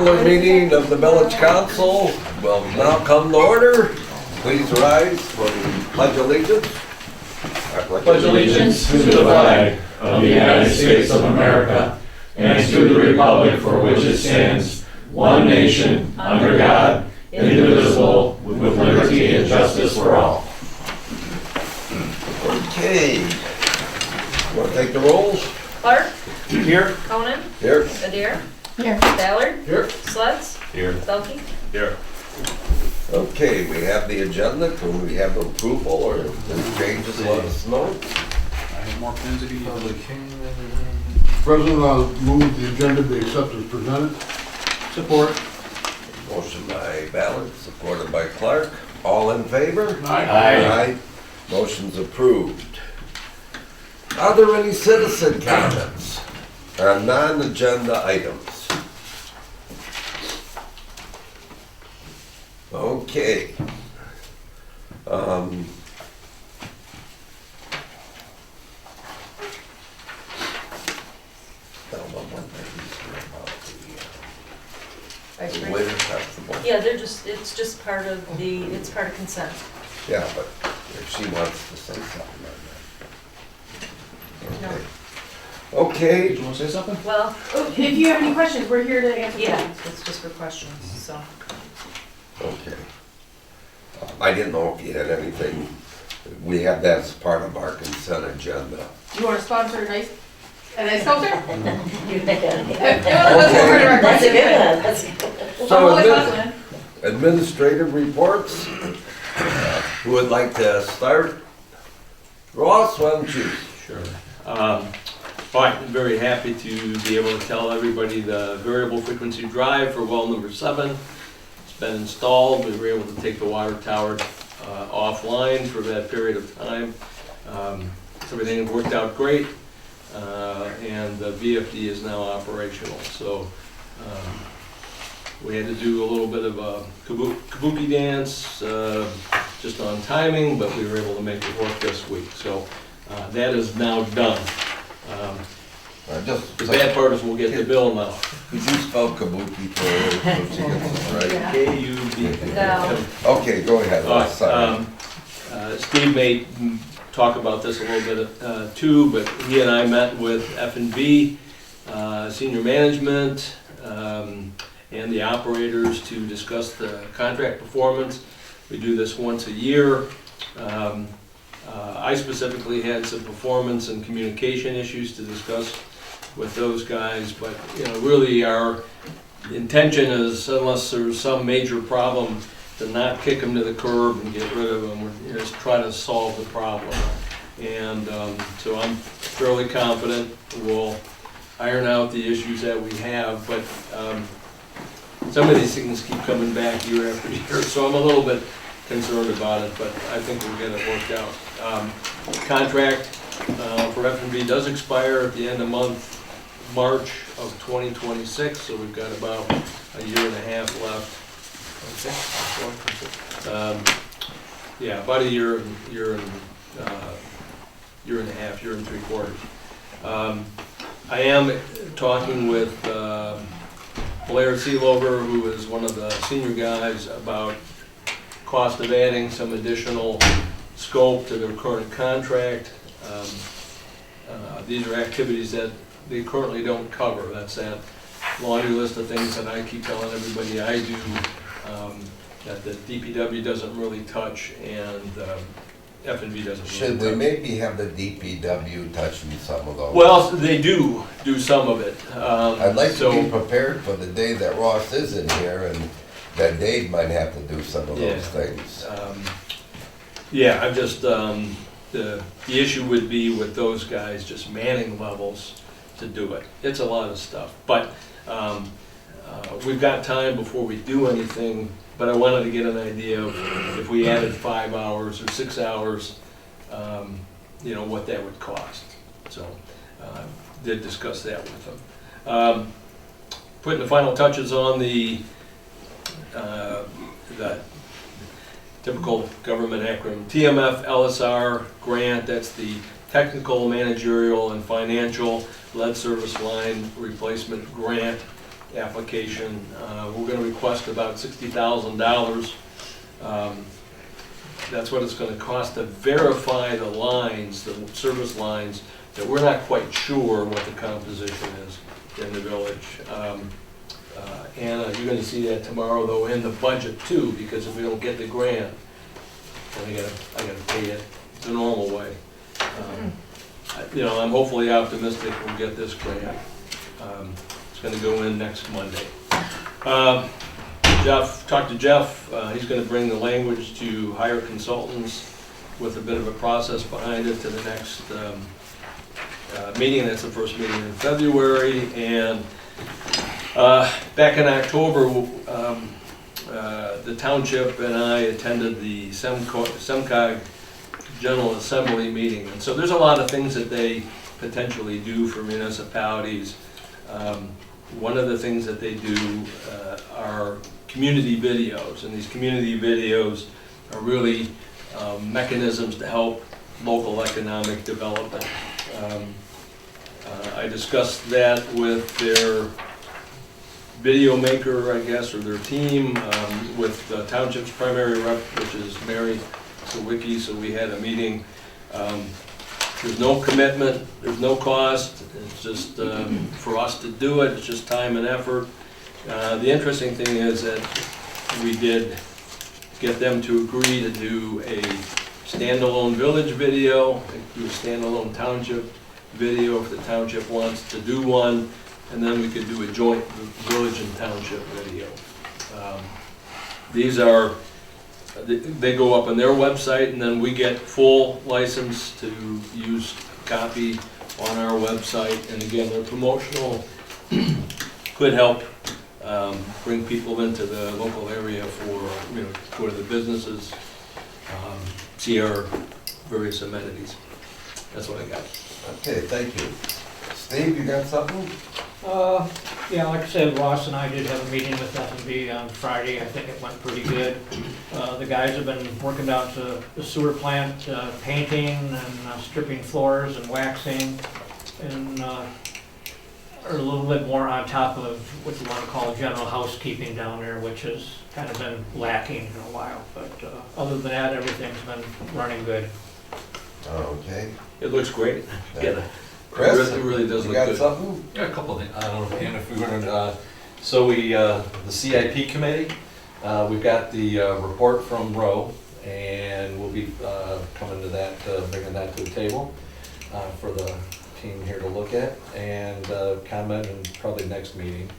regular meeting of the Village Council will now come to order. Please rise for the Pledge of Allegiance. Pledge allegiance to the flag of the United States of America and to the republic for which it stands, one nation, under God, indivisible, with liberty and justice for all. Okay. Want to take the rolls? Clark, Here. Conan, Here. Adair, Here. Ballard, Here. Sleds, Here. Belkey. Here. Okay, we have the agenda. Can we have approval or if there's changes, let us know. I have more pins if you need. President, I'll move the agenda be accepted as presented. Support. Motion by Ballard, supported by Clark. All in favor? Aye. Motion's approved. Are there any citizen comments on non-agenda items? Okay. Ice The cream. waiter festival. Yeah, it's just part of it's part of consent. Yeah, but if she wants to say something on that. Okay. Did you want to say something? Well, If you have any questions, we're here to answer yeah, them. it's just for questions, so. Okay. I didn't know if you had anything. We have that as part of our consent agenda. You want to sponsor a nice culture? That's a good one, that's a good one. So administrative reports. Who would like to start? Ross, why don't you? Sure. I'm very happy to be able to tell everybody the variable frequency drive for well number 7. It's been installed. We were able to take the water tower offline for that period of time. Everything worked out great, and the VFD is now operational. So we had to do a little bit of a kabuki dance just on timing, but we were able to make it work this week. So that is now done. The bad part is we'll get the bill now. Did you spell kabuki for her so she gets it right? Yeah. K-U-B. No. Okay, go ahead. All right, Sorry. Steve may talk about this a little bit too, but he and I met with F&B, senior management, and the operators to discuss the contract performance. We do this once a year. I specifically had some performance and communication issues to discuss with those guys, but really our intention is, unless there's some major problem, to not kick them to the curb and get rid of them. We're just try to solve the problem. And so I'm fairly confident we'll iron out the issues that we have, but some of these things keep coming back year after year, so I'm a little bit concerned about it, but I think we'll get it worked out. Contract for F&B does expire at the end of March of 2026, so we've got about a year and a half left. Yeah, about a year and a half, year and 3/4. I am talking with Blair Seelover, who is one of the senior guys, about cost of adding some additional scope to their current contract. These are activities that they currently don't cover. That's that laundry list of things that I keep telling everybody I do, that the DPW doesn't really touch and F&B doesn't really Should we touch. maybe have the DPW touching some of those? Well, they do some of it. I'd like so, to be prepared for the day that Ross is in here and that Dave might have to do some of those things. Yeah, I'm just, the issue would be with those guys, just manning levels to do it. It's a lot of stuff, but we've got time before we do anything, but I wanted to get an idea of if we added 5 hours or 6 hours, what that would cost. So, did discuss that with them. Putting the final touches on the typical government acronym, TMF LSR grant. That's the Technical, Managerial, and Financial Lead Service Line Replacement Grant. application. We're gonna request about $60,000. That's what it's gonna cost to verify the lines, the service lines, that we're not quite sure what the composition is in the village. Anna, you're gonna see that tomorrow, though, in the budget too, because if we don't get the grant, then I gotta pay it the normal way. I'm hopefully optimistic we'll get this grant. It's gonna go in next Monday. Talked to Jeff, he's gonna bring the language to hire consultants with a bit of a process behind it to the next meeting. That's the first meeting in February. And back in October, the township and I attended the SEMCOG General Assembly meeting. And so there's a lot of things that they potentially do for municipalities. One of the things that they do are community videos, and these community videos are really mechanisms to help local economic development. I discussed that with their video maker, I guess, or their team, with the township's primary rep, which is Mary Sawicki. So we had a meeting. There's no commitment, there's no cost, it's just for us to do it, it's just time and effort. The interesting thing is that we did get them to agree to do a standalone village video, do a standalone township video if the township wants to do one, and then we could do a joint village and township video. These are, they go up on their website, and then we get full license to use copy on our website. And again, they're promotional, could help bring people into the local area for, go to the businesses, see our various amenities. That's what I got. Okay, thank you. Steve, you got something? Yeah, like I said, Ross and I did have a meeting with F&B on Friday. I think it went pretty good. The guys have been working down to the sewer plant, painting and stripping floors and waxing, and are a little bit more on top of what you want to call general housekeeping down there, which has kind of been lacking in a while. But other than that, everything's been running good. Okay. It looks great. Yeah. Chris, It really does you look got good. something? Yeah, a couple of things. I don't know, and if we were to, so we, the CIP committee, we've got the report from Roe, and we'll be coming to that, bringing that to the table for the team here to look at and comment, and probably next meeting.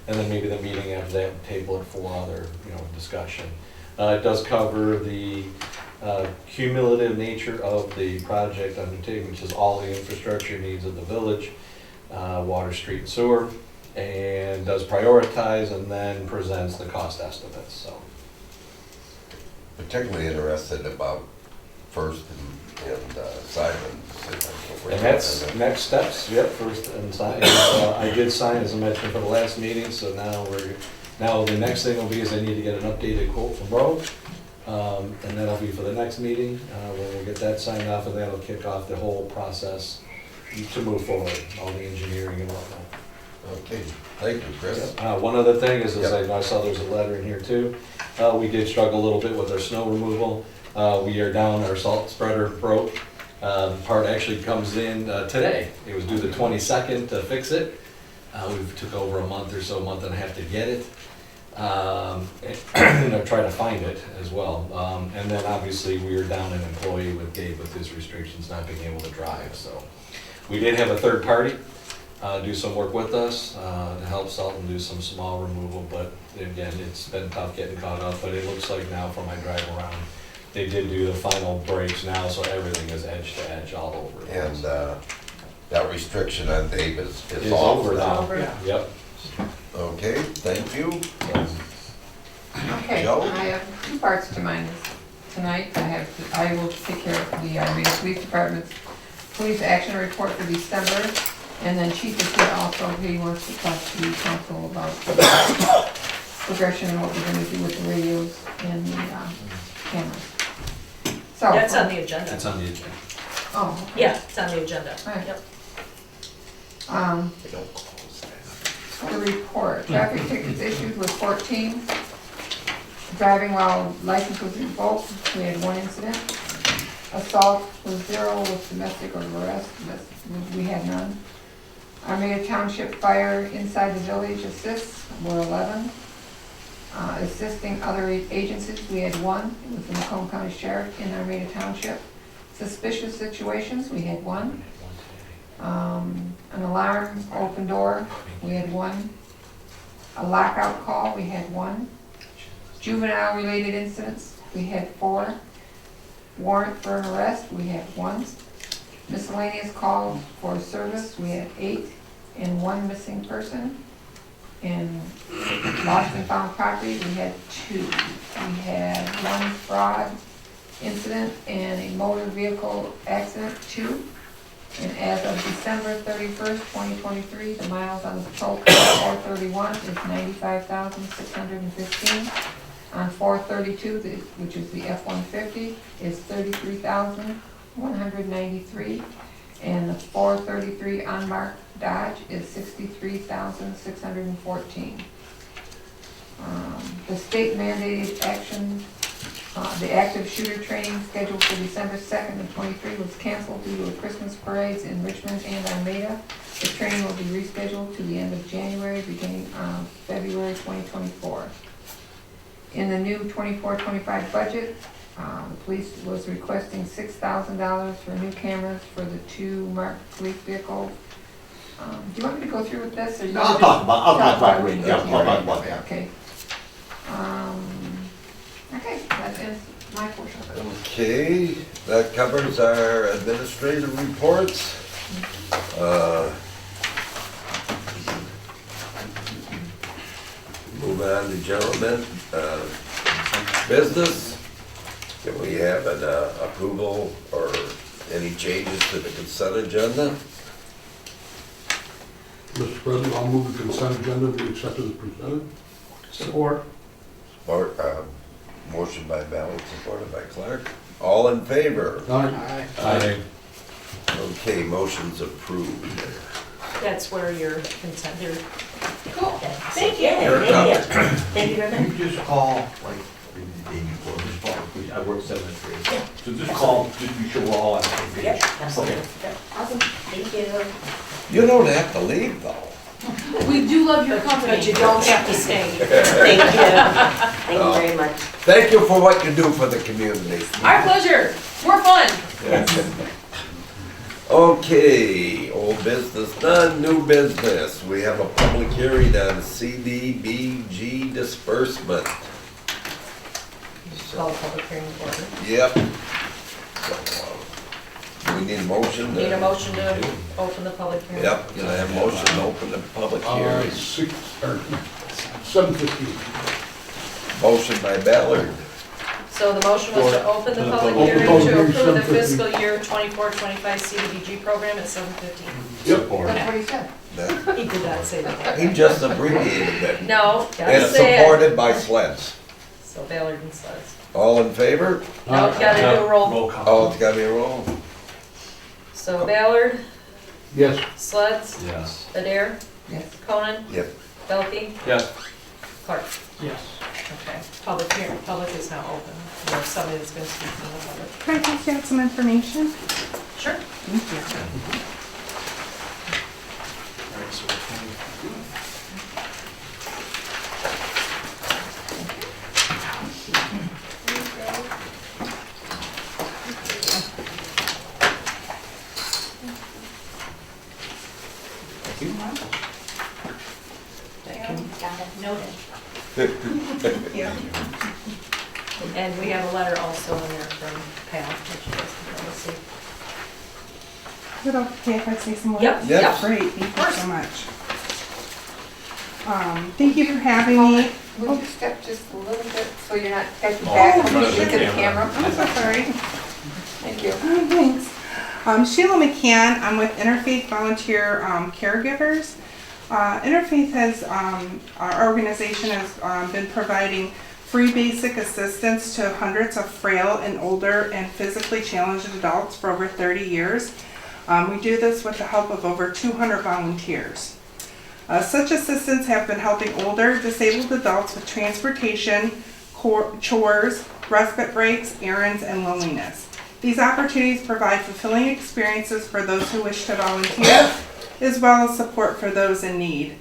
And then maybe the meeting after that, table it for other, discussion. It does cover the cumulative nature of the project undertaken, which is all the infrastructure needs of the village, water, street, and sewer, and does prioritize and then presents the cost estimates. So, Particularly interested about First and Simon. and that's next steps. Yep, first and sign. I did sign, as I mentioned, for the last meeting. So now the next thing will be is I need to get an updated quote from Roe. And that'll be for the next meeting, when we get that signed off, and that'll kick off the whole process to move forward, all the engineering and whatnot. Okay, thank you, Chris. One other thing is, Yep. I saw there's a letter in here too. We did struggle a little bit with our snow removal. We are down, our salt spreader broke. Part actually comes in today. It was due the 22nd to fix it. We took over a month and a half to get it. Try to find it as well. And then obviously we were down an employee with Gabe with his restrictions not being able to drive. So we did have a third party do some work with us to help salt and do some small removal. But again, it's been tough getting caught up. But it looks like now from my drive around, they did do the final breaks now, so everything is edge to edge all over. And that restriction on Dave is It's off over now. now. Over. Yeah. Yep. Okay, thank you. Okay, Joe? I have two parts to mine tonight. I will take care of the Armada Police Department's police action report for December. And then Chief is here also, he wants to talk to council about progression and what we're gonna do with the radios and the cameras. So. That's on the agenda. It's on the agenda. Oh. Okay. Yeah, it's on the agenda. Right. Yep. The report, traffic tickets issued was 14. Driving while license was revoked, we had 1 incident. Assault was 0 with domestic or arrest, we had none. Armada Township Fire inside the village assists were 11. Assisting other agencies, we had 1. It was the Macomb County Sheriff in Armada Township. Suspicious situations, we had 1. An alarm, open door, we had 1. A lockout call, we had 1. Juvenile related incidents, we had 4. Warrant for an arrest, we had 1. Miscellaneous calls for service, we had 8. And 1 missing person. And lost and found property, we had 2. We had 1 fraud incident and a motor vehicle accident, 2. And as of December 31st, 2023, the miles on the patrol car 431 is 95,615. On 432, which is the F-150, is 33,193. And the 433 unmarked Dodge is 63,614. The state mandated action, the active shooter training scheduled for December 2nd of 23 was canceled due to a Christmas parades in Richmond and Armada. The training will be rescheduled to the end of January, beginning of February 2024. In the new 24-25 budget, the police was requesting $6,000 for new cameras for the 2 marked police vehicles. Do you want me to go through with this? Or you I'll want talk to about, I'll talk about it, yeah, I'll talk about that. Okay. Okay, that ends my portion of it. Okay, that covers our administrative reports. Move on to gentlemen, business. Can we have an approval or any changes to the consent agenda? Mr. President, I'll move the consent agenda be accepted as presented. Support. Or, motion by Ballard, supported by Clark. All in favor? Aye. Aye. Okay, motion's approved. That's where your consent, your. Cool. Thank you. Thank you very much. You just call, like, the day before, just call, please, I work 7 to 3. So just call, just be sure we're all on the same page. Yep, absolutely. Yep. Awesome, thank you. You don't have to leave though. We do love your company. But you don't have to stay. Thank you. Thank you very much. Thank you for what you do for the community. Our pleasure. We're fun. Okay, old business done, new business. We have a public hearing on CDBG disbursement. Call the public hearing order. Yep. So, we need a motion. Need a motion to open the public hearing? Yep, can I have a motion to open the public hearing? 7:15. Motion by Ballard, So the motion was to open the public hearing to approve the fiscal year 24-25 CDBG program at 7:15. Yep. That's what he said. That- He did not say that. he just abbreviated it. No, gotta And say it. supported by Sleds. So Ballard and Slides. All in favor? Now we gotta do a roll. Oh, it's gotta be a roll. So Ballard, Yes. Sleds, Yes. Adair, Yes. Conan, Yep. Belkey, Yes. Clark. Yes. Okay, public hearing, public is now open. There's somebody that's gonna speak from the public. Can I just add some information? Sure. Got it, noted. And we have a letter also in there from Pam, which you guys can probably see. Is it okay if I say some words? Yep, Yep. yep. Great, thank course. you so much. Thank you for having me. Would you step just a little bit so you're not at your back, front of look the at the camera. camera? I'm so sorry. Thank you. Oh, thanks. Sheila McCann, I'm with Interfaith Volunteer Caregivers. Interfaith has, our organization has been providing free basic assistance to hundreds of frail and older and physically challenged adults for over 30 years. We do this with the help of over 200 volunteers. Such assistants have been helping older disabled adults with transportation, chores, respite breaks, errands, and loneliness. These opportunities provide fulfilling experiences for those who wish to volunteer, as well as support for those in need.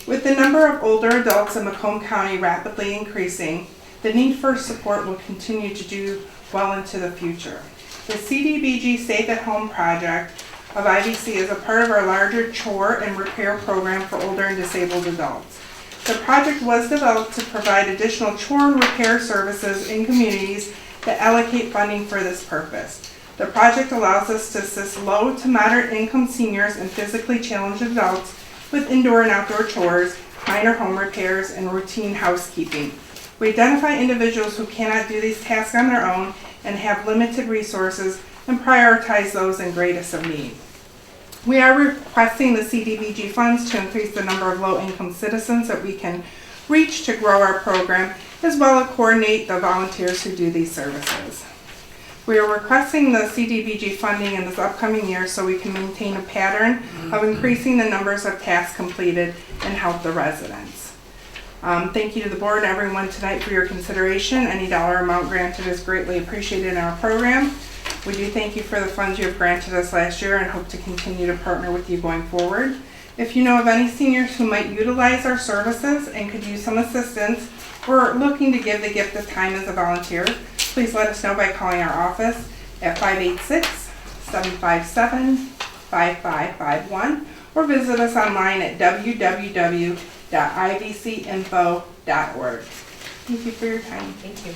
With the number of older adults in Macomb County rapidly increasing, the need for support will continue to do well into the future. The CDBG Safe at Home project of IVC is a part of our larger chore and repair program for older and disabled adults. The project was developed to provide additional chore and repair services in communities that allocate funding for this purpose. The project allows us to assist low to moderate income seniors and physically challenged adults with indoor and outdoor chores, minor home repairs, and routine housekeeping. We identify individuals who cannot do these tasks on their own and have limited resources and prioritize those in greatest of need. We are requesting the CDBG funds to increase the number of low-income citizens that we can reach to grow our program, as well as coordinate the volunteers who do these services. We are requesting the CDBG funding in this upcoming year so we can maintain a pattern of increasing the numbers of tasks completed and help the residents. Thank you to the board and everyone tonight for your consideration. Any dollar amount granted is greatly appreciated in our program. We do thank you for the funds you have granted us last year and hope to continue to partner with you going forward. If you know of any seniors who might utilize our services and could use some assistance or are looking to give the gift of time as a volunteer, please let us know by calling our office at 586-757-5551 or visit us online at www.ivcinfo.org. Thank you for your time. Thank you.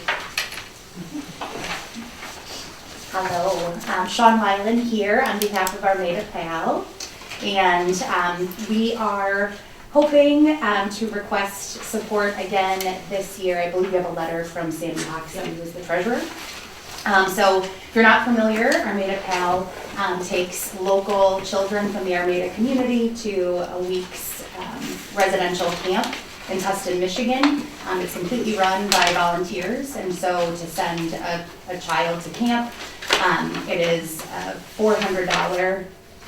Hello, Sean Wyland here on behalf of Armada PAL, and we are hoping to request support again this year. I believe we have a letter from Sandy Hoxton, who is the treasurer. So if you're not familiar, Armada PAL takes local children from the Armada community to a week's residential camp in Tustin, Michigan. It's completely run by volunteers, and so to send a child to camp, it is a $400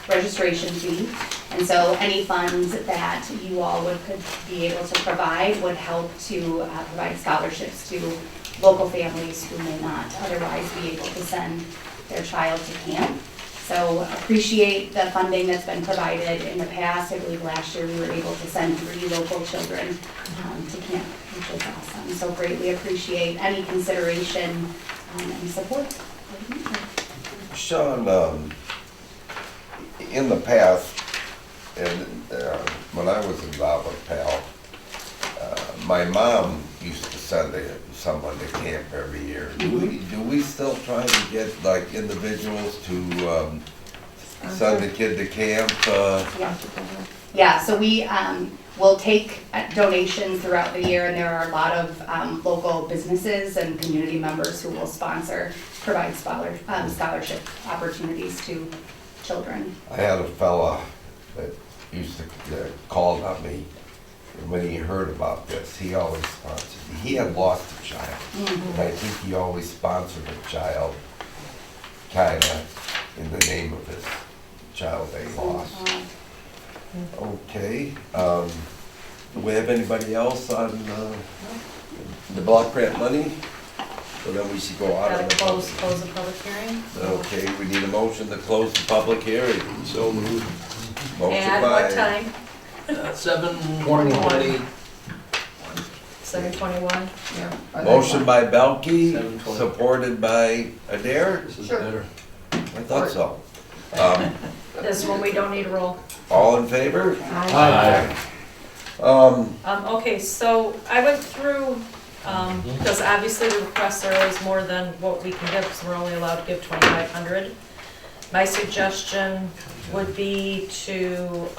registration fee, and so any funds that you all could be able to provide would help to provide scholarships to local families who may not otherwise be able to send their child to camp. So appreciate the funding that's been provided in the past. I believe last year we were able to send 3 local children to camp, which is awesome. So greatly appreciate any consideration and support. Sean, in the past, and when I was involved with PAL, my mom used to send someone to camp every year. Do we still try to get like individuals to send a kid to camp? Yeah, so we will take donations throughout the year, and there are a lot of local businesses and community members who will provide scholarship opportunities to children. I had a fella that used to call on me, and when he heard about this, he always sponsored me. He had lost a child, and I think he always sponsored a child, kind of in the name of his child they lost. Okay, do we have anybody else on the block grant money? So then we should go out of the Close the public hearing. Okay, we need a motion to close the public hearing. So moved. Motion At by what time? 7:20. 7:21. Yeah. Motion by Belkey, 7:20. supported by Adair. This is Sure. better. I thought so. This one we don't need a roll. All in favor? Aye. Okay, so I went through, because obviously the requests are always more than what we can give, because we're only allowed to give 2,500. My suggestion would be to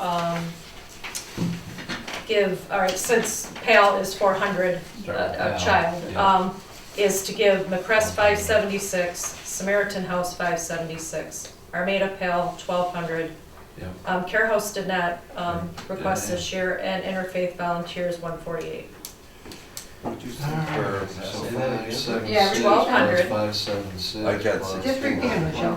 give, all right, since PAL is 400 a child, is to give McCrest 576, Samaritan House 576, Armada PAL 1,200. Care House did not request this year, and Interfaith Volunteers 148. What'd you say? Yeah, 1,200. 576. I got Just repeat it, Michelle.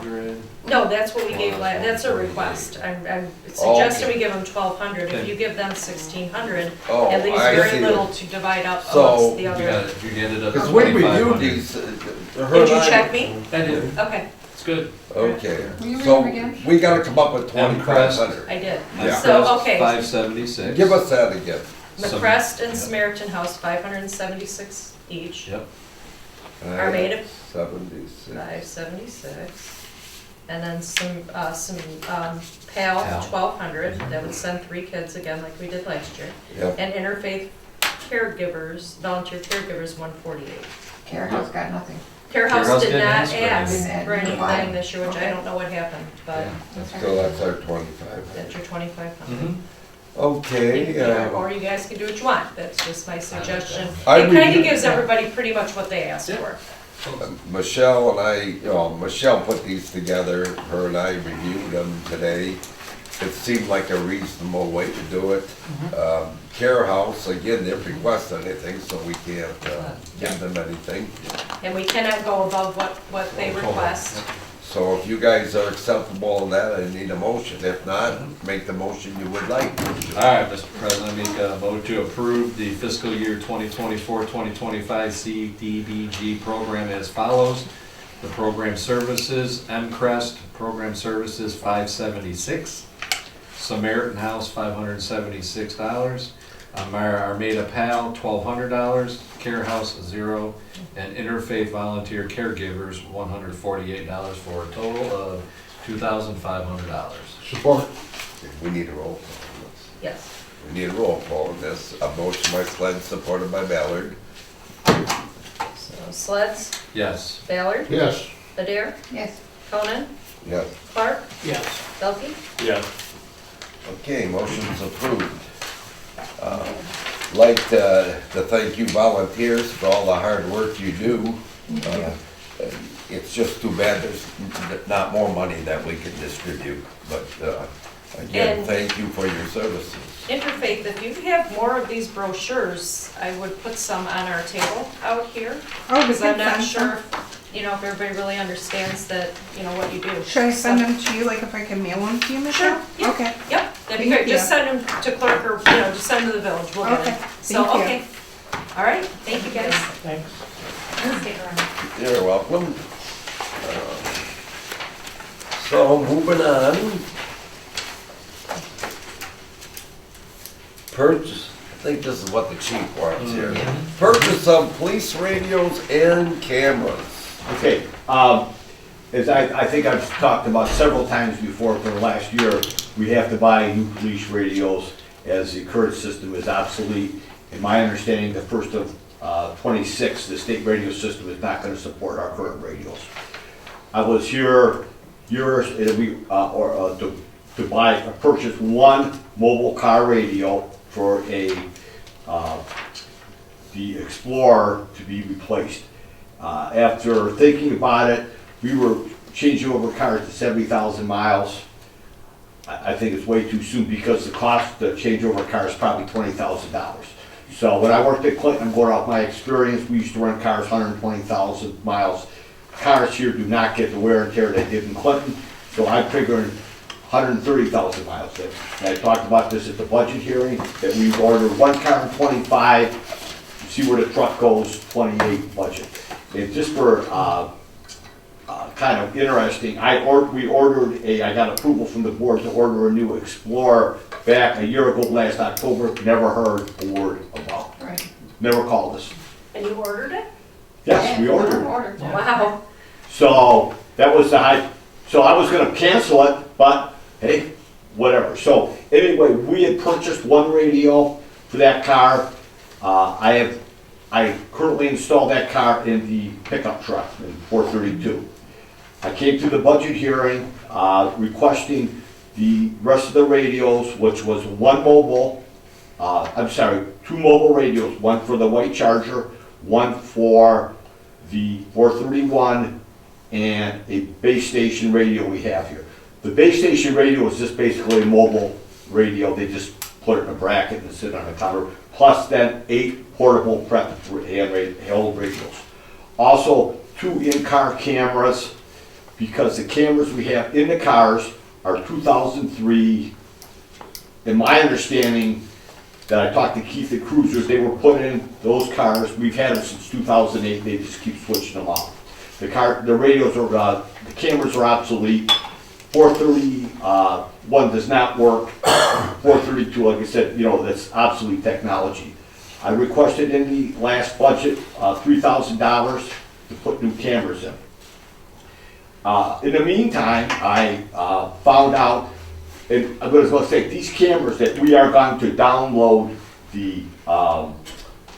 No, that's what we gave, that's a request. I'm suggesting we give them 1,200. If you give them 1,600, Oh, it leaves I very see. little to divide up So, amongst the You other. got it, you ended up. Because we reviewed 2,500. these. Did you check me? I did, Okay, it's good. Okay, Will you read so them again? we gotta come up with M Crest. 2,500. I did. Yeah. So, okay, 576. Give us that again. McCrest and Samaritan House, 576 each. Yep. Armada. 76. 576. And then PAL, 1,200. That would send 3 kids again, like we did last year. Yep. And interfaith caregivers, volunteer caregivers, 148. Care House got nothing. Care Care House House did didn't not ask for ask anything. for anything Fine. this year, which I don't know what happened, but Yeah. So that's our 2,500. that's your 2,500. Mhm. Okay, Or you guys can do what you want, that's just my suggestion. I It kind of reviewed- gives everybody pretty much what they asked Yeah. for. Michelle and I, Michelle put these together, her and I reviewed them today. It seemed like a reasonable way to do it. Care House, again, didn't request anything, so we can't give them anything. And we cannot go above what they request. So if you guys are acceptable in that, I need a motion. If not, make the motion you would like. All right, Mr. President, I make a vote to approve the fiscal year 2024-2025 CDBG program as follows. The program services, M-Crest, program services 576. Samaritan House, $576. Armada PAL, $1,200. Care House, 0. And Interfaith Volunteer Caregivers, $148 for a total of $2,500. Support. We need a roll call on this. Yes. We need a roll call on this. A motion by Sled, supported by Ballard. So Sleds, Yes. Ballard, Yes. Adair, Yes. Conan, Yes. Clark, Yes. Delphi. Yeah. Okay, motion's approved. Like to thank you volunteers for all the hard work you do. It's just too bad there's not more money that we could distribute, but again, And- thank you for your services. Interfaith, if you have more of these brochures, I would put some on our table out here. Oh, we Because I'm can not send sure, some. if everybody really understands that, what you do. Should I send them to you, like if I can mail them to you, Michelle? Sure, yeah. Okay, Yep, that'd be Thank great. Just you. send them to clerk or, just send them to the village. We'll get Okay, it. So, thank you. okay. All right, thank you guys. Thanks. Stick around. You're welcome. So moving on. Purchase, I think this is what the chief wants here. Purchase of police radios and cameras. Okay, as I think I've talked about several times before for the last year, we have to buy new police radios as the current system is obsolete. In my understanding, the first of 26, the state radio system is not gonna support our current radios. I was here to purchase one mobile car radio for the Explorer to be replaced. After thinking about it, we were changing over cars to 70,000 miles. I think it's way too soon because the cost to change over a car is probably $20,000. So when I worked at Clinton, I'm going off my experience, we used to run cars 120,000 miles. Cars here do not get the wear and tear they did in Clinton, so I figured 130,000 miles. And I talked about this at the budget hearing, that we ordered one car in 25, see where the truck goes, 28 budget. And just for kind of interesting, I got approval from the board to order a new Explorer back a year ago, last October, never heard a word about it. Right. Never called us. And you ordered it? Yes, we ordered it. Ordered. Wow. So that was the high, so I was gonna cancel it, but hey, whatever. So anyway, we had purchased one radio for that car. I currently installed that car in the pickup truck in 432. I came to the budget hearing, requesting the rest of the radios, which was two mobile radios, one for the white Charger, one for the 431, and a base station radio we have here. The base station radio is just basically a mobile radio. They just put it in a bracket and sit on a counter, plus then 8 portable handheld radios. Also, 2 in-car cameras, because the cameras we have in the cars are 2003. In my understanding, that I talked to Keith at Cruisers, they were put in those cars, we've had them since 2008, they just keep switching them out. The radios are, the cameras are obsolete. 431 does not work. 432, like I said, you know, that's obsolete technology. I requested in the last budget $3,000 to put new cameras in. In the meantime, I found out, and I was going to say, these cameras that we are going to download the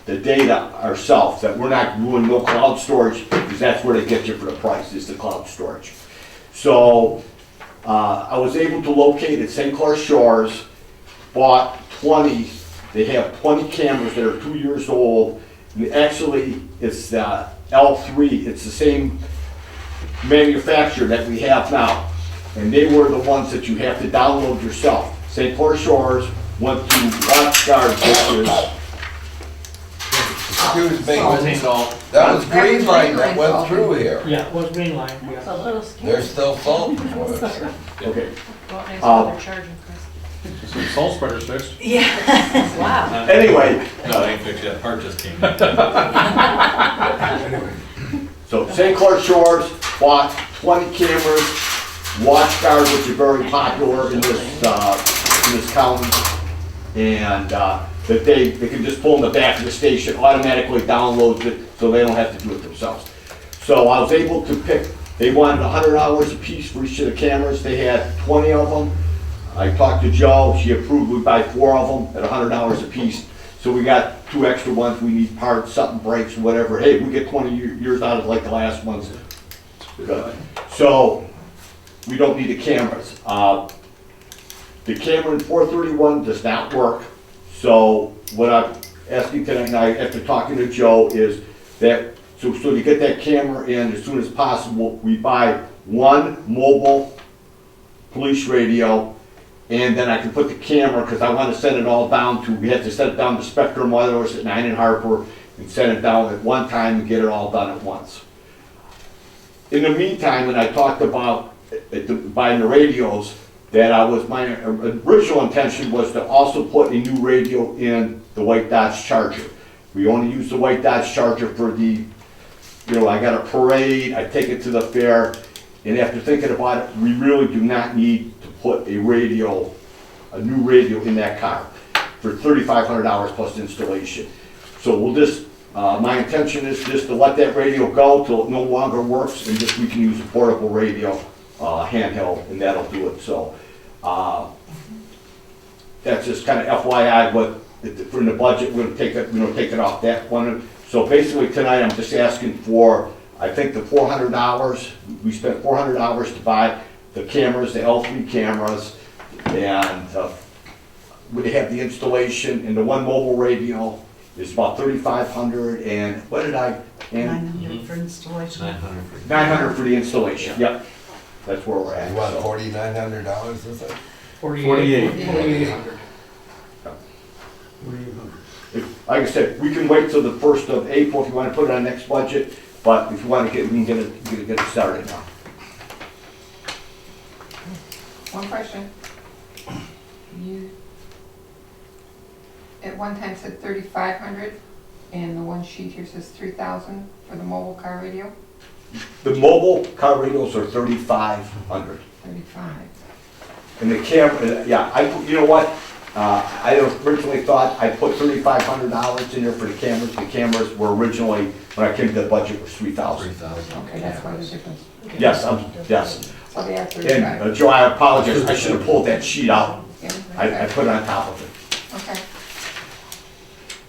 data ourselves, that we're not doing no cloud storage, because that's where they get you for the price, is the cloud storage. So I was able to locate at St. Clair Shores, bought 20, they have 20 cameras that are 2 years old. And actually, it's the L3, it's the same manufacturer that we have now. And they were the ones that you have to download yourself. St. Clair Shores went to WatchGuard, which is, Excuse me, Salt. that was Green Line that Green went Line. through here. Yeah, it was Green Line, yeah. There's still salt before us. okay. Well, nice how they're charging, Chris. Some salt spreaders fixed. Yeah, wow. Anyway, No, they ain't fixed yet, part just came. so St. Clair Shores bought 20 cameras, WatchGuard, which is very popular in this county, and that they can just pull in the back of the station, automatically downloads it, so they don't have to do it themselves. So I was able to pick, they wanted $100 a piece for each of the cameras, they had 20 of them. I talked to Joe, she approved we buy 4 of them at $100 a piece. So we got 2 extra ones, we need parts, something breaks, whatever. Hey, we get 20 years out of like the last ones. Good. So we don't need the cameras. The camera in 431 does not work. So what I'm asking tonight, after talking to Joe, is that, so to get that camera in as soon as possible, we buy 1 mobile police radio, and then I can put the camera, because I want to send it all down to, we have to send it down to Spectrum Wireless at 9 in Harper, and send it down at one time and get it all done at once. In the meantime, when I talked about buying the radios, that my original intention was to also put a new radio in the white Dodge Charger. We only use the white Dodge Charger for the, I got a parade, I take it to the fair, and after thinking about it, we really do not need to put a new radio in that car for $3,500 plus installation. So we'll just, my intention is just to let that radio go till it no longer works, and just we can use a portable radio, handheld, and that'll do it. So that's just kind of FYI, but from the budget, we're gonna take it off that one. So basically tonight, I'm just asking for, I think the $400, we spent $400 to buy the cameras, the L3 cameras, and we have the installation, and the 1 mobile radio is about $3,500, and what did I, and? 900 for installation. 900 for the installation, yep. That's where we're at. You want so. $4,900, is it? 48. 4,800. Like I said, we can wait till the 1st of April if you want to put it on next budget, but if you want to we can get it started now. One question. You at one time said 3,500, and the one sheet here says 3,000 for the mobile car radio? The mobile car radios are 3,500. 35. And the camera, yeah, you know what? I originally thought I put $3,500 in there for the cameras. The cameras were originally, when I came to the budget, was $3,000. Okay, that's why the difference. Yes, yes. So they are 35. And Joe, I apologize, I should have pulled that sheet out. Yeah, I put it on top of it, okay.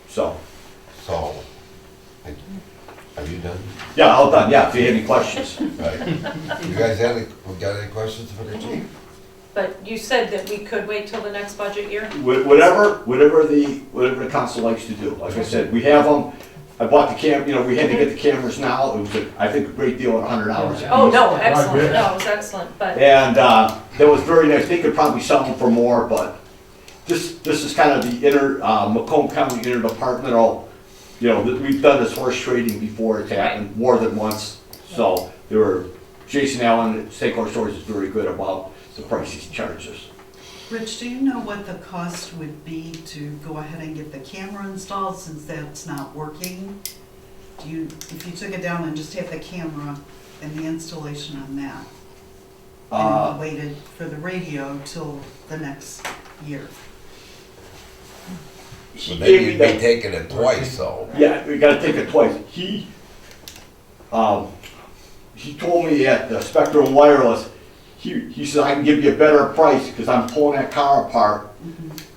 so. So, are you done? Yeah, all done, yeah, if you have any questions. Right. You guys got any questions for the chief? But you said that we could wait till the next budget year? Whatever the council likes to do. Like I said, we have them. I bought the we had to get the cameras now. It was, I think, a great deal at $100 a piece. Oh, no, excellent, no, it was excellent, but, And that was very nice. They could probably sell them for more, but this is kind of the Macomb County interdepartmental, we've done this horse trading before. It's happened more than once. So they were Jason Allen, St. Clair Stores is very good about the prices he charges. Rich, do you know what the cost would be to go ahead and get the camera installed since that's not working? If you took it down and just have the camera and the installation on that, and waited for the radio till the next year? He But gave then me you'd be the, taking it twice, though. yeah, we gotta take it twice. He told me at the Spectrum Wireless, he said, I can give you a better price because I'm pulling that car apart.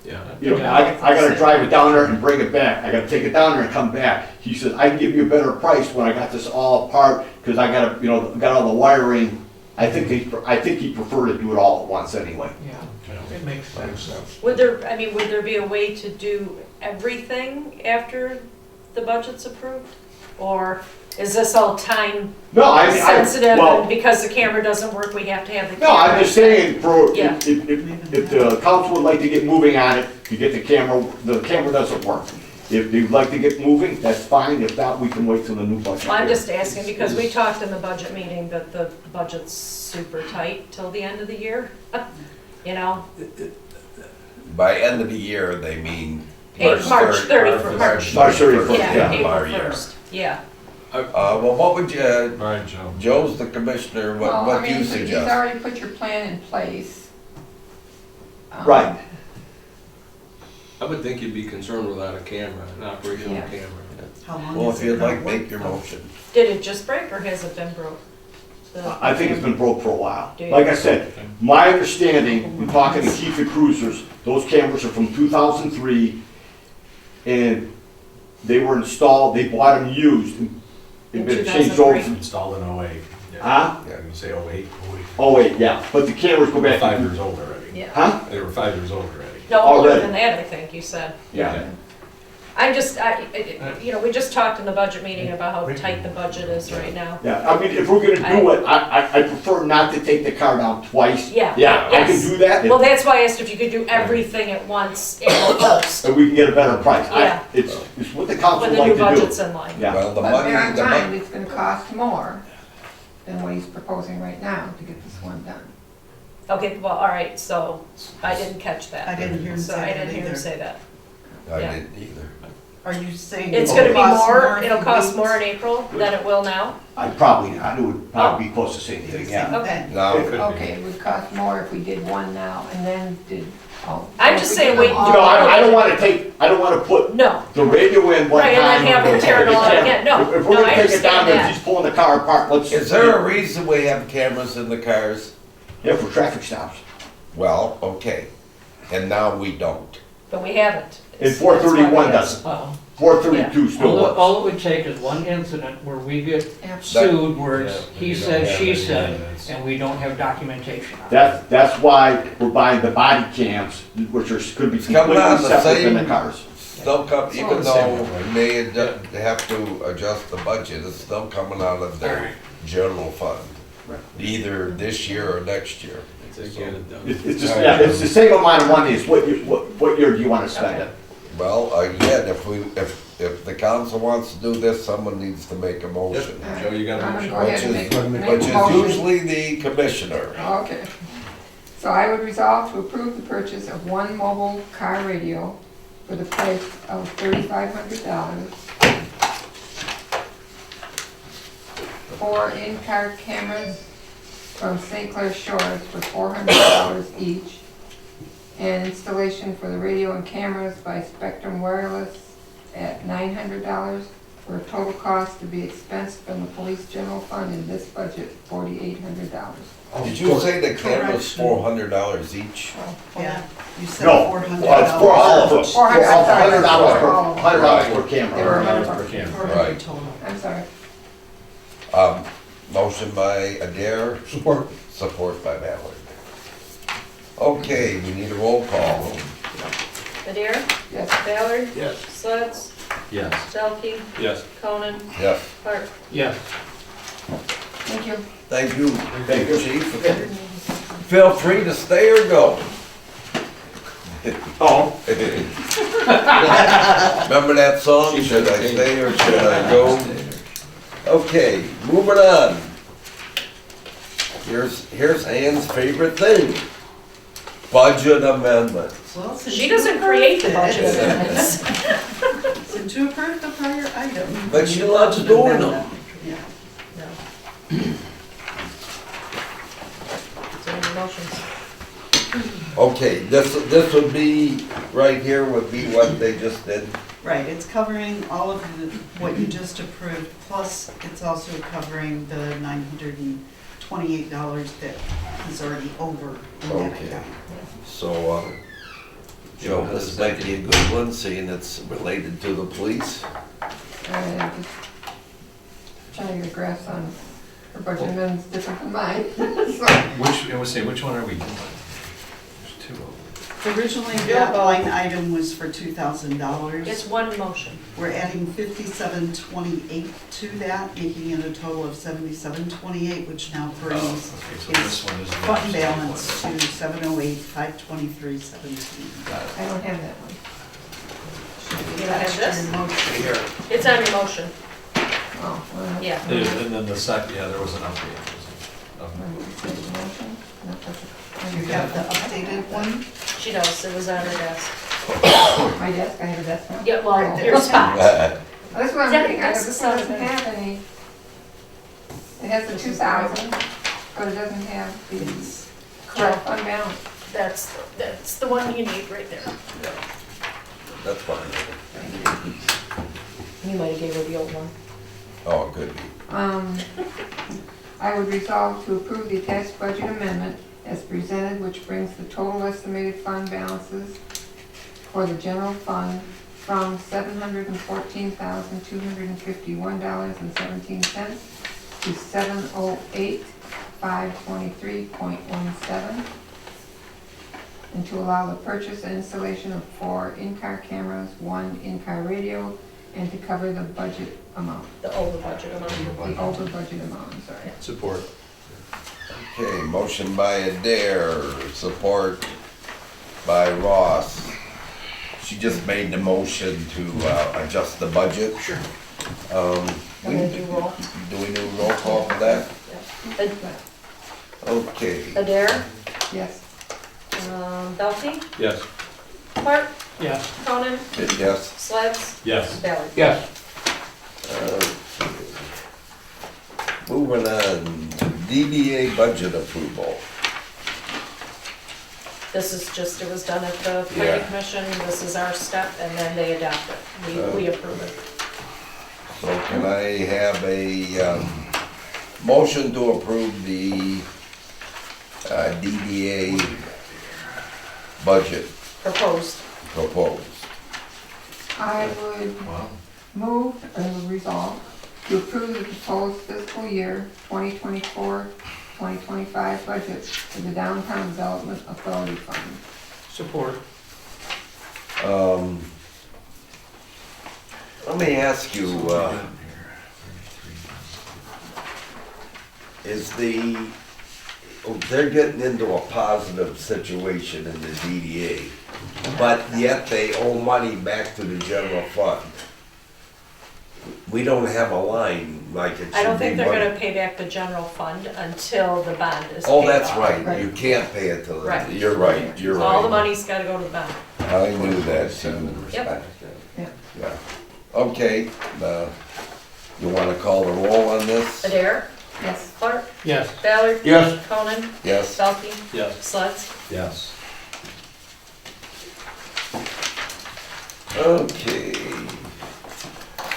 Yeah. You know, I gotta drive it down there and bring it back. I gotta take it down there and come back. He said, I can give you a better price when I got this all apart because I gotta, got all the wiring. I think he preferred to do it all at once anyway. Yeah, it makes sense. Would there be a way to do everything after the budget's approved? Or is this all time No, I mean, sensitive, well, and because the camera doesn't work, we have to have the camera? no, I'm just saying, Yeah. if the council would like to get moving on it, to get the camera doesn't work. If they'd like to get moving, that's fine. If not, we can wait till the new budget. Well, I'm just asking because we talked in the budget meeting that the budget's super tight till the end of the year. You know, By end of the year, they mean March 31st. March 31st, Yeah, yeah. April Our year. 1st, yeah. Well, what would you, All right, Joe. Joe's the commissioner, Well, I what do mean, you he's suggest? already put your plan in place. Right. I would think you'd be concerned without a camera, an operational Yeah. camera. How long Well, is if it you'd gonna like, make work your for? motion. Did it just break or has it been broke? I think it's been broke for a while. Do you? Like I said, my understanding, in talking to Keith the Cruisers, those cameras are from 2003, and they were installed, they bought them used, and In they've been changed over. 2003? Installed in 08. Huh? Yeah, you say 08. Oh, wait, yeah, but the cameras go back. 5 years old already. Yeah. Huh? They were 5 years old already. No, older Already. than that, I think you said. Yeah. We just talked in the budget meeting about how tight the budget is right now. Yeah, I mean, if we're gonna do it, I prefer not to take the car down twice. Yeah. Yeah, I can Yes. do that, Well, that's why I asked if you could do everything at once in the post, and we can get a better price. Yeah. It's what the council when would the new like to do. budget's in line. Yeah. Well, the But money, bear in the mind, money, it's gonna cost more than what he's proposing right now to get this one done. Okay, well, all right, so I didn't catch that. I didn't hear him So I say didn't that hear him either. say that. I Yeah. didn't either. Are you saying? It's it'll gonna be cost more, if it'll you cost wait? more in April than it will now? I'd probably not, it would probably be close to the same thing, yeah. Okay. Now, Okay, it would cost more if we did one now and then did all. I'm or just if we saying did wait them and all. do No, I don't wanna put No, the radio in one time. Right, and then have them tear it all out again. No, If we're no, gonna I take it down understand there, that. he's pulling the car apart, let's. is there a reason we have cameras in the cars? Yeah, for traffic stops. Well, okay, and now we don't. but we haven't. And That's why we 431 asked. doesn't. Well, 432 still works. all it would take is one incident where we get Yeah. sued, where it's Yeah, he you said, don't have she any said, evidence. and we don't have documentation on it. That's why we're buying the body cams, which are, could be It's coming completely out the separate than the same- cars. Still come, even the same though way. they have to adjust the budget, it's still coming out of their general fund. Right. Either this year or next year. They get it done. It's just, yeah, it's the same amount of money as what year do you wanna spend it? Well, again, if the council wants to do this, someone needs to make a motion. Joe, you got a I'm gonna motion? go ahead Which and is, make which a is motion. usually the commissioner. Okay. So I would resolve to approve the purchase of one mobile car radio for the price of $3,500. 4 in-car cameras from St. Clair Shores for $400 each. And installation for the radio and cameras by Spectrum Wireless at $900 for a total cost to be expensed from the police general fund in this budget, $4,800. Did you say the camera's Correction. $400 each? Yeah, you said No, $400. well, it's for all of them. $400, $100 per They were camera. $100 per camera. 400 Right. total. I'm sorry. Motion by Adair, Support. support by Ballard. Okay, we need a roll call. Adair, Yes. Ballard, Yes. Sledge, Yes. Delkey, Yes. Conan, Yes, Yes. Park. Thank you. thank you, Chief. Feel free to stay or go. Oh, Remember that song, Should I Stay or Should I Go? Okay, moving on. here's Ann's favorite thing. Budget amendments. Well, since She you doesn't create the approved budget it- amendments. Since you approved the prior item. But she loves budget doing amendment. them. Yeah. So any motions? Okay, this would be, right here would be what they just did. Right, it's covering all of what you just approved, plus it's also covering the $928 that is already over in that Okay. account. So, Joe, this might be a good one, seeing it's related to the police. I'm just trying to get a grasp on her budget amendment's different from mine. So, Which one are we doing? There's two of them. Originally, that line item was for $2,000. It's one motion. We're adding 5728 to that, making it a total of 7728, which now brings Okay, so this one is the fund same balance one. to 708,523.17. Got it. I don't have that one. You don't have this? Your motion. Here. It's on your motion, Oh, well, yeah. And then the second, yeah, there was an update. motion? No, that's it. You have the updated one? She knows, it was on her desk. My desk, I have a desk now. Yeah, well, Right your spot. That's what I'm Yeah, thinking, that's this the one doesn't sound. have any. It has the 2,000, but it doesn't have the correct fund balance. That's the one you need right there. That's fine. You might have gave her the old one. Oh, it could be. I would resolve to approve the attached budget amendment as presented, which brings the total estimated fund balances for the general fund from $714,251.17 to $708,523.17, and to allow the purchase and installation of 4 in-car cameras, 1 in-car radio, and to cover the budget amount, The older budget amount. the over budget amount, I'm sorry. Support. Okay, motion by Adair, support by Ross. She just made the motion to adjust the budget. Sure. I'm gonna do roll. Do we do roll call for that? Ad- Okay. Adair, Yes. Belkey, Yes. Clark, Yes. Cronin, Yes. Sledge, Yes. Ballard. Yes. Moving on, DDA budget approval. This is just, it was done at the Yeah. planning commission, this is our step, and then they adopt it. We approve it. So can I have a motion to approve the DDA budget Proposed. proposed? I would Wow. move and resolve to approve the proposed fiscal year 2024-2025 budget for the Downtown Development Authority Fund. Support. Let me ask you, they're getting into a positive situation in the DDA, but yet they owe money back to the general fund. We don't have a line like it should be. I don't think they're money. gonna pay back the general fund until the bond is paid Oh, that's off. right, you can't pay it till, Right. you're right, you're right. All the money's gotta go to the bond. I knew that too. Yep. Yeah. Okay, you wanna call the roll on this? Adair, Yes. Clark, Yes. Ballard. Yes. Cronin, Yes. Belkey, Yes. Sledge. Yes. Okay.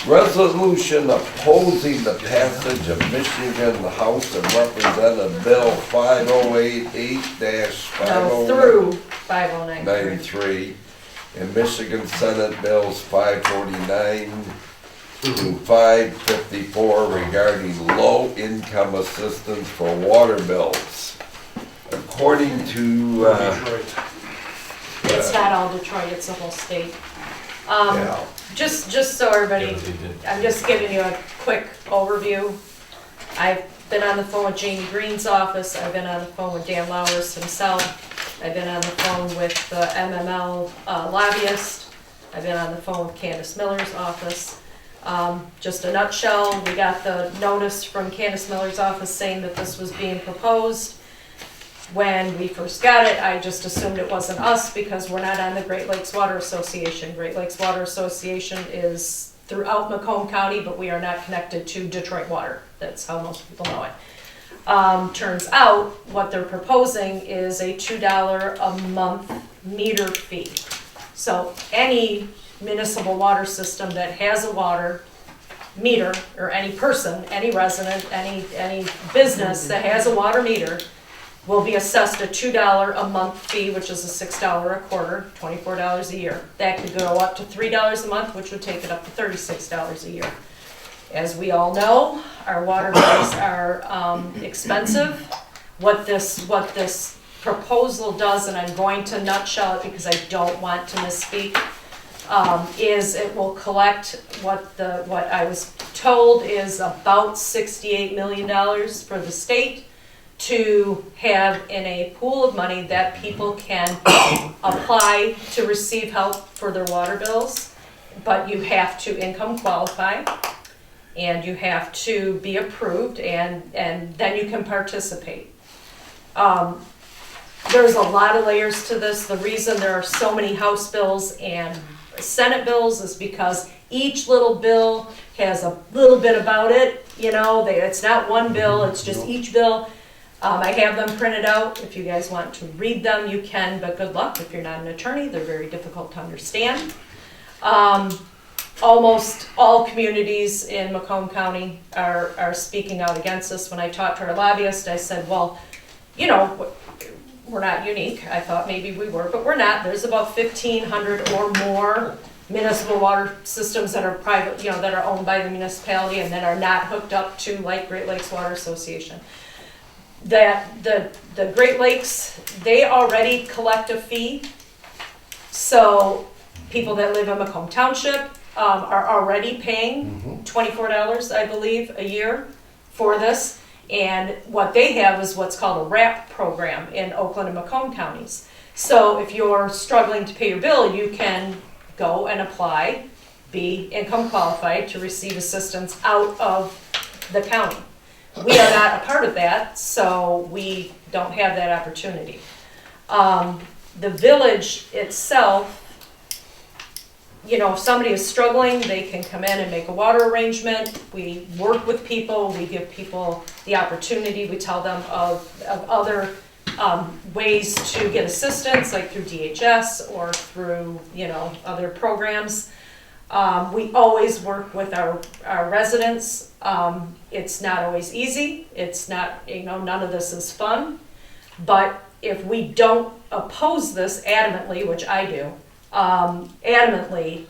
Resolution opposing the passage of Michigan House of Representative Bill 5088-509. No, through 5093. 93, and Michigan Senate Bills 549 to 554 regarding low-income assistance for water bills. According to, It's not all Detroit, it's the whole state. yeah, Just so everybody, Yeah, they did. I'm just giving you a quick overview. I've been on the phone with Jamie Green's office, I've been on the phone with Dan Lowers himself, I've been on the phone with the MML lobbyist, I've been on the phone with Candace Miller's office. Just a nutshell, we got the notice from Candace Miller's office saying that this was being proposed. When we first got it, I just assumed it wasn't us because we're not on the Great Lakes Water Association. Great Lakes Water Association is throughout Macomb County, but we are not connected to Detroit Water. That's how most people know it. Turns out what they're proposing is a $2 a month meter fee. So any municipal water system that has a water meter, or any person, any resident, any business that has a water meter will be assessed a $2 a month fee, which is a $6 a quarter, $24 a year. That could go up to $3 a month, which would take it up to $36 a year. As we all know, our water bills are expensive. What this proposal does, and I'm going to nutshell it because I don't want to misspeak, is it will collect what I was told is about $68 million for the state to have in a pool of money that people can apply to receive help for their water bills, but you have to income qualify and you have to be approved, and then you can participate. There's a lot of layers to this. The reason there are so many House bills and Senate bills is because each little bill has a little bit about it. It's not one bill, it's just each bill. I have them printed out. If you guys want to read them, you can, but good luck if you're not an attorney. They're very difficult to understand. Almost all communities in Macomb County are speaking out against this. When I talked to our lobbyist, I said, well, we're not unique. I thought maybe we were, but we're not. There's about 1,500 or more municipal water systems that are private, that are owned by the municipality and that are not hooked up to like Great Lakes Water Association. That the Great Lakes, they already collect a fee. So people that live in Macomb Township are already paying $24, I believe, a year for this. And what they have is what's called a RAP program in Oakland and Macomb counties. So if you're struggling to pay your bill, you can go and apply, be income qualified to receive assistance out of the county. We are not a part of that, so we don't have that opportunity. The village itself, if somebody is struggling, they can come in and make a water arrangement. We work with people, we give people the opportunity, we tell them of other ways to get assistance, like through DHS or through, other programs. We always work with our residents. It's not always easy. It's not, none of this is fun. But if we don't oppose this adamantly, which I do, adamantly,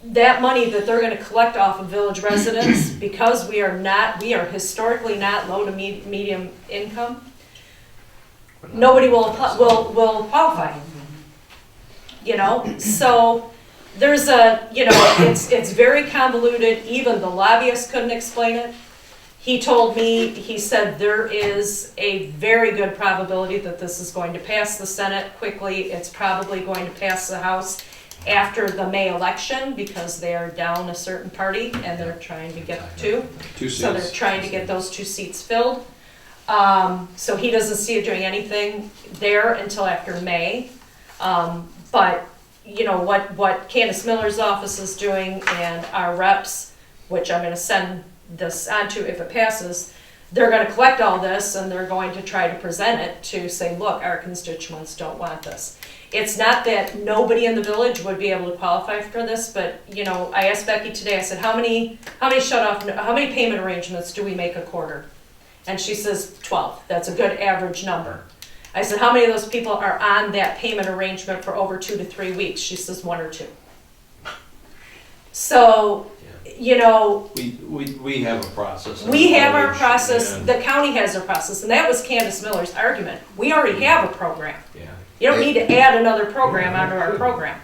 that money that they're going to collect off of village residents, because we are historically not low to medium income, nobody will qualify. So there's it's very convoluted. Even the lobbyist couldn't explain it. He told me, he said there is a very good probability that this is going to pass the Senate quickly. It's probably going to pass the House after the May election because they are down a certain party and they're trying to get two seats. So they're trying to get those 2 seats filled. So he doesn't see it doing anything there until after May. But what Candace Miller's office is doing and our reps, which I'm going to send this onto if it passes, they're going to collect all this and they're going to try to present it to say, look, our constituents don't want this. It's not that nobody in the village would be able to qualify for this, but I asked Becky today, I said, how many payment arrangements do we make a quarter? And she says 12. That's a good average number. I said, how many of those people are on that payment arrangement for over 2 to 3 weeks? She says 1 or 2. So, we have a process. We have our process, the county has their process, and that was Candace Miller's argument. We already have a program. Yeah. You don't need to add another program onto our program.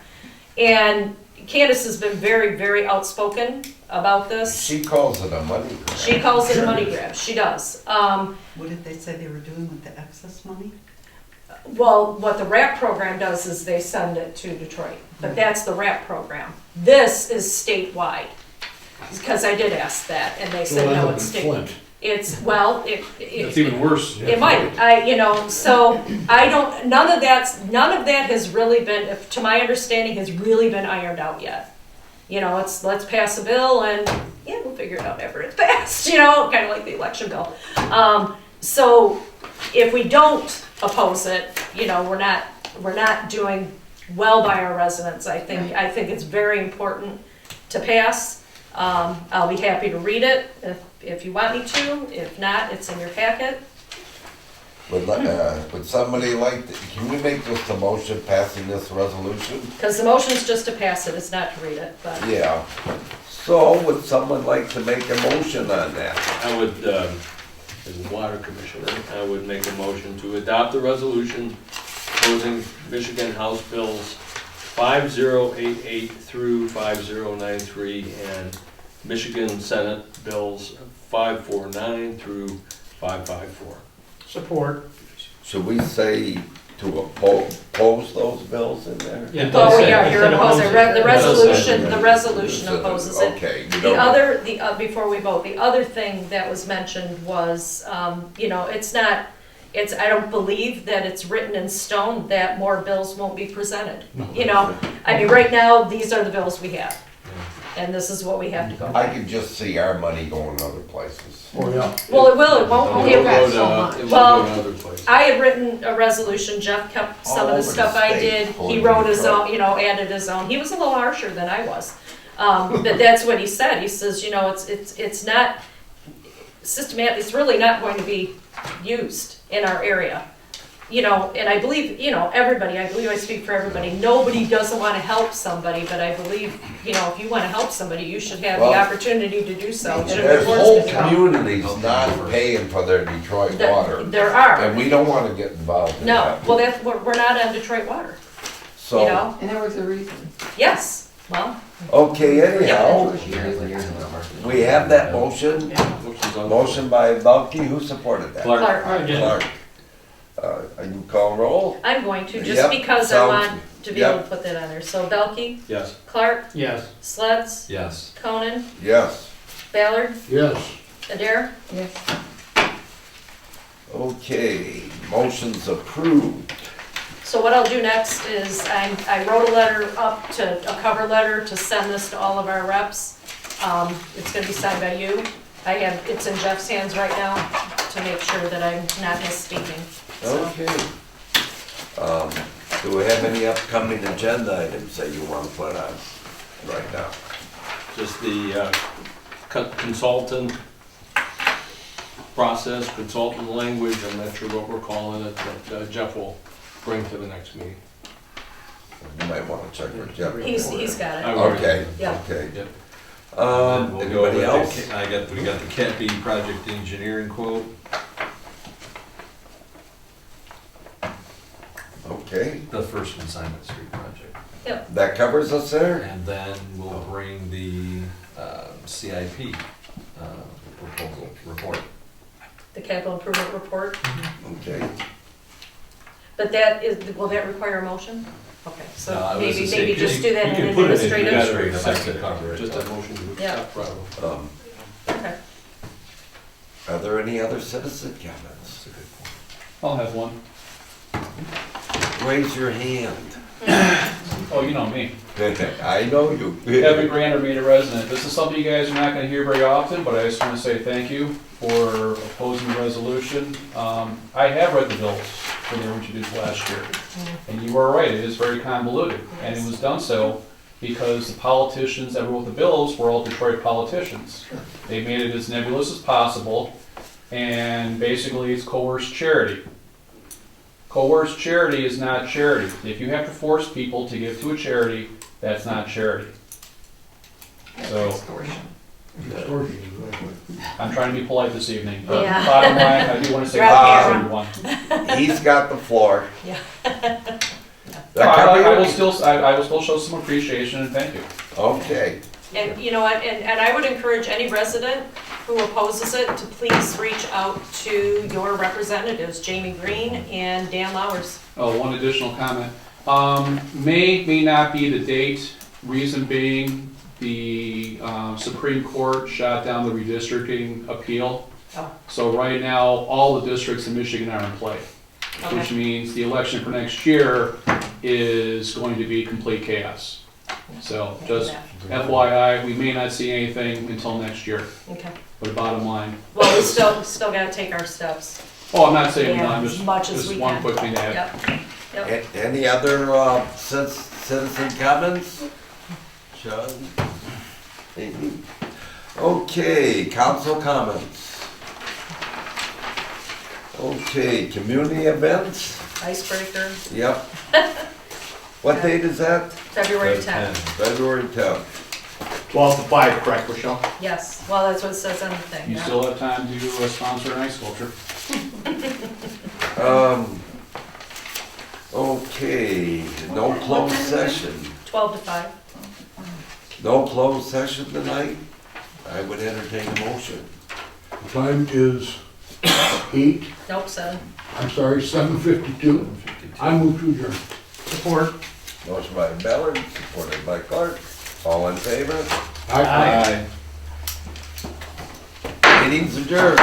And Candace has been very, very outspoken about this. She calls it a money grab. She calls it a money grab. She does. What did they say they were doing with the excess money? Well, what the RAP program does is they send it to Detroit, but that's the RAP program. This is statewide. because I did ask that, and they So said, it'll end no, up it's in sticking. Flint. It's, well, It's even worse. it might, so none of that has really been, to my understanding, has really been ironed out yet. Let's pass a bill and, yeah, we'll figure it out after it's passed, kind of like the election bill. So if we don't oppose it, we're not doing well by our residents. I think it's very important to pass. I'll be happy to read it if you want me to. If not, it's in your packet. Would somebody can we make this a motion passing this resolution? Because the motion's just to pass it, it's not to read it, but. Yeah. So would someone like to make a motion on that? I would, as a water commissioner, I would make a motion to adopt the resolution opposing Michigan House Bills 5088 through 5093 and Michigan Senate Bills 549 through 554. Support. Should we say to oppose those bills in there? Yeah. Oh, yeah, you're It opposing, opposes. the resolution opposes it. Okay. Before we vote, the other thing that was mentioned was, I don't believe that it's written in stone that more bills won't be presented. Right now, these are the bills we have. And this is what we have to go. I could just see our money going other places. Oh, yeah. Well, it will, it won't. It will go so to- much. it will Well, go to other places. I had written a resolution, Jeff kept some All of the over stuff the I state, did, he according wrote to his Trump. own, added his own, he was a little harsher than I was. But that's what he said, he says, it's not systematic, it's really not going to be used in our area. And I believe, everybody, I believe I speak for everybody, nobody doesn't want to help somebody, but I believe, if you want to help somebody, you should have the Well, opportunity to do so. It shouldn't be There's forced whole to do. communities not paying for their Detroit water. There are, And we don't want to get involved in no, that. well, we're not on Detroit water, So, And there was a reason. yes, well, okay, That anyhow, was years and years ago. we have that motion. Motion's on. Motion by Belkey, who supported that? Clark. Clark, I did. Clark. Are you call roll? I'm going to, Yep, just because I sounds- want to be able yep. to put that on there. So Belkey, Yes. Clark, Yes. Sledz, Yes. Conan, Yes. Ballard, Yes. Adair. Yes. Okay, motion's approved. So what I'll do next is I wrote a letter up a cover letter to send this to all of our reps. It's gonna be signed by you. It's in Jeff's hands right now to make sure that I'm not misspeaking. So, Okay. Do we have any upcoming agenda items that you want to put on right now? Just the consultant process, consultant language, I'm not sure what we're calling it, but Jeff will bring to the next meeting. You might want to check with Jeff. he's got I it. will. Okay, Yeah. okay. Yep. We'll go Anybody with else? we got the Cat B project engineering quote. Okay, The first one, Simon Street project. that covers us there? And then we'll bring the CIP proposal report. The capital improvement report. Okay. But will that require a motion? Okay, No, so I was maybe just saying, just do that you in can put it in administrative. administrative, to cover it. Just a motion to Yeah. accept, probably. Okay. Are there any other citizen comments? That's a good point. I'll have one. Raise your hand. Oh, you know me. I know you. Kevin Grant, Armada resident. This is something you guys are not gonna hear very often, but I just wanna say thank you for opposing the resolution. I have read the bills when they were introduced last year. And you were right, it is very convoluted. And it was done so because the politicians that wrote the bills were all Detroit politicians. They made it as nebulous as possible, and basically it's coerced charity. Coerced charity is not charity. If you have to force people to give to a charity, that's not charity. So, Extortion. Extortion, exactly. I'm trying to be polite this evening, but Yeah. bottom line, I do want to say Grab thank you, camera. everyone. He's got the floor. Yeah. I will still show some appreciation and thank you. Okay. And you know what, and I would encourage any resident who opposes it to please reach out to your representatives, Jamie Green and Dan Lowers. Oh, one additional comment. May not be the date, reason being, the Supreme Court shot down the redistricting appeal. Oh. So right now, all the districts in Michigan are in play, which Okay. means the election for next year is going to be complete chaos. So just FYI, we may not see anything until next year, Okay. but bottom line. Well, we still gotta take our steps. Oh, I'm not saying Yeah, none, as much as just we one can. quick thing to add. Yep. Any other citizen comments? Sean? Amy? Okay, council comments. Okay, community events? Icebreaker, Yep. What date is that? February 10th. February 10th. 12 to 5, correct, Michelle? Yes, well, that's what it says on the thing. You yeah. still have time to sponsor an ice sculpture. Okay, no closed session. 12 to 5. No closed session tonight? I would entertain a motion. The time is 8, Nope, 7. I'm sorry, 7:52. I move to adjourn. Support. Motion by Ballard, supported by Clark. All in favor? Aye. Meeting's adjourned.